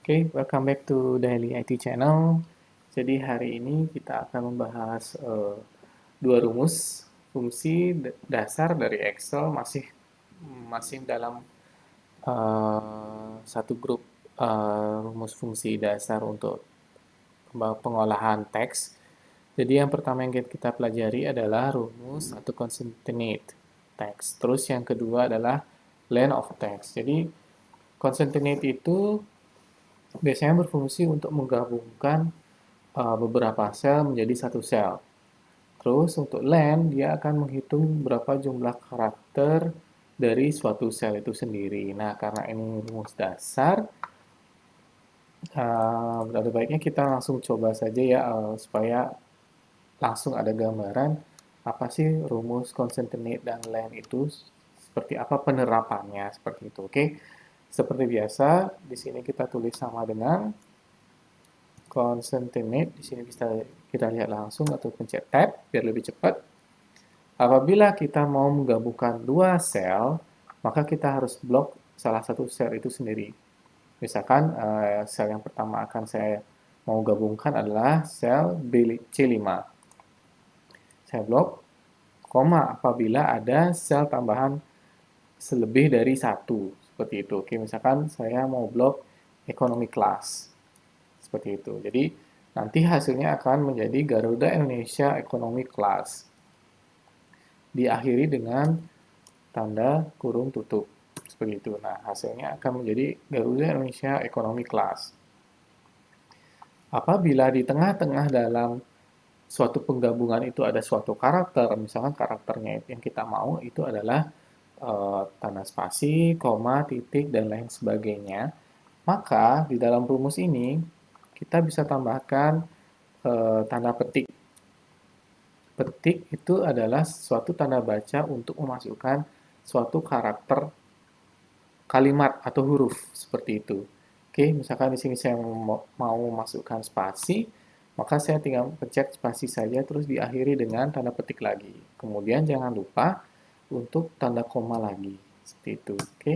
Oke, welcome back to Daily IT Channel. Jadi hari ini kita akan membahas dua rumus fungsi dasar dari Excel masih masih dalam satu grup rumus fungsi dasar untuk pengolahan teks. Jadi yang pertama yang kita pelajari adalah rumus atau concatenate text. Terus yang kedua adalah length of text. Jadi concatenate itu biasanya berfungsi untuk menggabungkan beberapa sel menjadi satu sel. Terus untuk length, dia akan menghitung berapa jumlah karakter dari suatu sel itu sendiri. Nah, karena ini rumus dasar, lebih baiknya kita langsung coba saja ya, supaya langsung ada gambaran apa sih rumus concatenate dan length itu, seperti apa penerapannya, seperti itu. Oke, seperti biasa, di sini kita tulis sama dengan concatenate. Di sini bisa kita lihat langsung atau pencet tab biar lebih cepat. Apabila kita mau menggabungkan dua sel, maka kita harus blok salah satu sel itu sendiri. Misalkan sel yang pertama akan saya mau gabungkan adalah sel C5. Saya blok, koma apabila ada sel tambahan selebih dari satu. Seperti itu. Oke, misalkan saya mau blok economy class. Seperti itu. Jadi nanti hasilnya akan menjadi Garuda Indonesia Economy Class. Diakhiri dengan tanda kurung tutup. Seperti itu. Nah, hasilnya akan menjadi Garuda Indonesia Economy Class. Apabila di tengah-tengah dalam suatu penggabungan itu ada suatu karakter, misalkan karakternya yang kita mau itu adalah tanda spasi, koma, titik, dan lain sebagainya, maka di dalam rumus ini kita bisa tambahkan tanda petik. Petik itu adalah suatu tanda baca untuk memasukkan suatu karakter kalimat atau huruf seperti itu. Oke, misalkan di sini saya mau masukkan spasi, maka saya tinggal pencet spasi saja terus diakhiri dengan tanda petik lagi. Kemudian jangan lupa untuk tanda koma lagi. Seperti itu. Oke.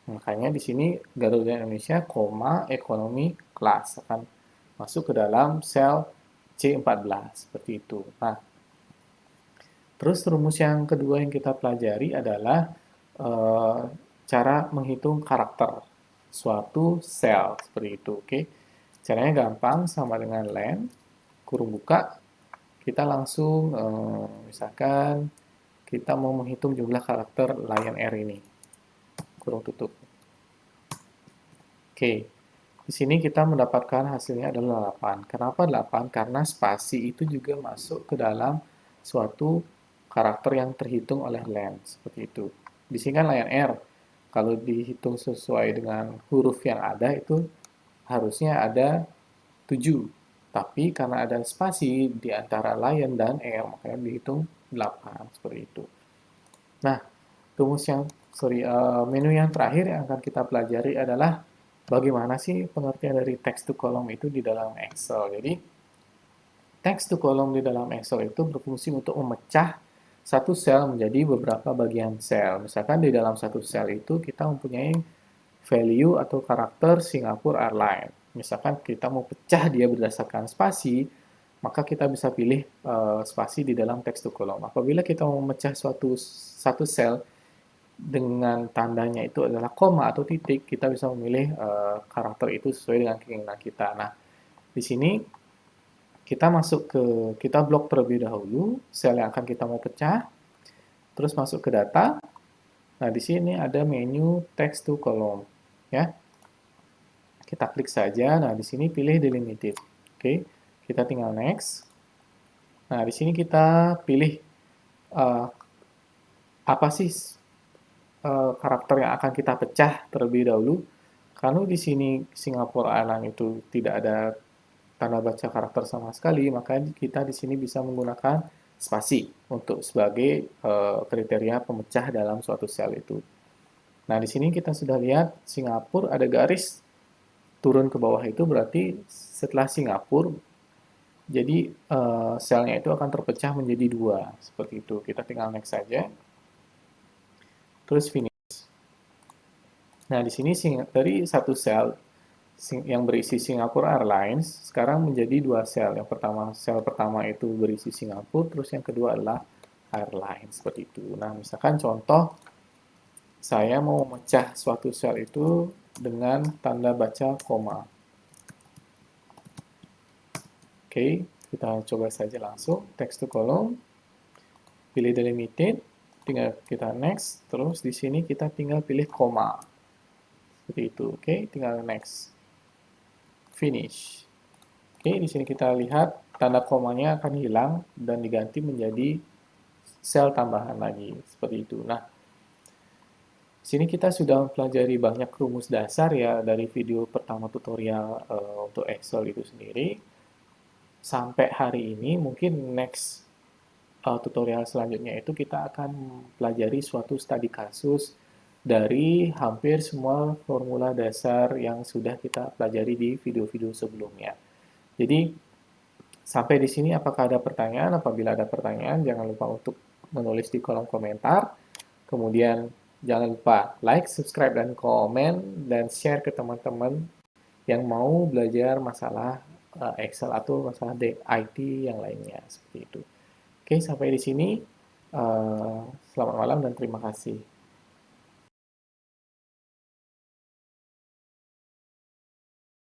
Makanya di sini Garuda Indonesia, koma, ekonomi, kelas akan masuk ke dalam sel C14 seperti itu. Nah, terus rumus yang kedua yang kita pelajari adalah eh, cara menghitung karakter suatu sel seperti itu. Oke, caranya gampang sama dengan len kurung buka. Kita langsung misalkan kita mau menghitung jumlah karakter Lion Air ini kurung tutup. Oke, di sini kita mendapatkan hasilnya adalah 8. Kenapa 8? Karena spasi itu juga masuk ke dalam suatu karakter yang terhitung oleh len, seperti itu. Di sini kan Lion Air, kalau dihitung sesuai dengan huruf yang ada itu harusnya ada 7. Tapi karena ada spasi di antara Lion dan Air, makanya dihitung 8, seperti itu. Nah, menu yang terakhir yang akan kita pelajari adalah bagaimana sih pengertian dari text to column itu di dalam Excel. Jadi, text to column di dalam Excel itu berfungsi untuk memecah satu sel menjadi beberapa bagian sel. Misalkan di dalam satu sel itu kita mempunyai value atau karakter Singapore Airlines. Misalkan kita mau pecah dia berdasarkan spasi, maka kita bisa pilih spasi di dalam text to column. Apabila kita mau memecah satu sel dengan tandanya itu adalah koma atau titik, kita bisa memilih karakter itu sesuai dengan keinginan kita. Nah, di sini kita blok terlebih dahulu sel yang akan kita mau pecah, terus masuk ke data. Nah, di sini ada menu text to column, ya. Kita klik saja. Nah, di sini pilih delimited. Oke, kita tinggal next. Nah, di sini kita pilih uh, apa sih karakter yang akan kita pecah terlebih dahulu. Kalau di sini Singapore Airlines itu tidak ada tanda baca karakter sama sekali, maka kita di sini bisa menggunakan spasi untuk sebagai kriteria pemecah dalam suatu sel itu. Nah, di sini kita sudah lihat Singapura ada garis turun ke bawah itu berarti setelah Singapura, jadi selnya itu akan terpecah menjadi dua seperti itu. Kita tinggal next saja, terus finish. Nah, di sini dari satu sel yang berisi Singapore Airlines sekarang menjadi dua sel. Yang pertama, sel pertama itu berisi Singapura, terus yang kedua adalah airline seperti itu. Nah, misalkan contoh saya mau memecah suatu sel itu dengan tanda baca koma. Oke, kita coba saja langsung text to column, pilih delimited, tinggal kita next, terus di sini kita tinggal pilih koma. Seperti itu. Oke, tinggal next. Finish. Oke, di sini kita lihat tanda komanya akan hilang dan diganti menjadi sel tambahan lagi. Seperti itu. Nah, sini kita sudah mempelajari banyak rumus dasar ya dari video pertama tutorial untuk Excel itu sendiri. Sampai hari ini, mungkin next tutorial selanjutnya itu kita akan pelajari suatu studi kasus dari hampir semua formula dasar yang sudah kita pelajari di video-video sebelumnya. Jadi, sampai di sini apakah ada pertanyaan? Apabila ada pertanyaan, jangan lupa untuk menulis di kolom komentar. Kemudian, jangan lupa like, subscribe, dan komen, dan share ke teman-teman yang mau belajar masalah Excel atau masalah IT yang lainnya. Seperti itu. Oke, sampai di sini. Selamat malam dan terima kasih.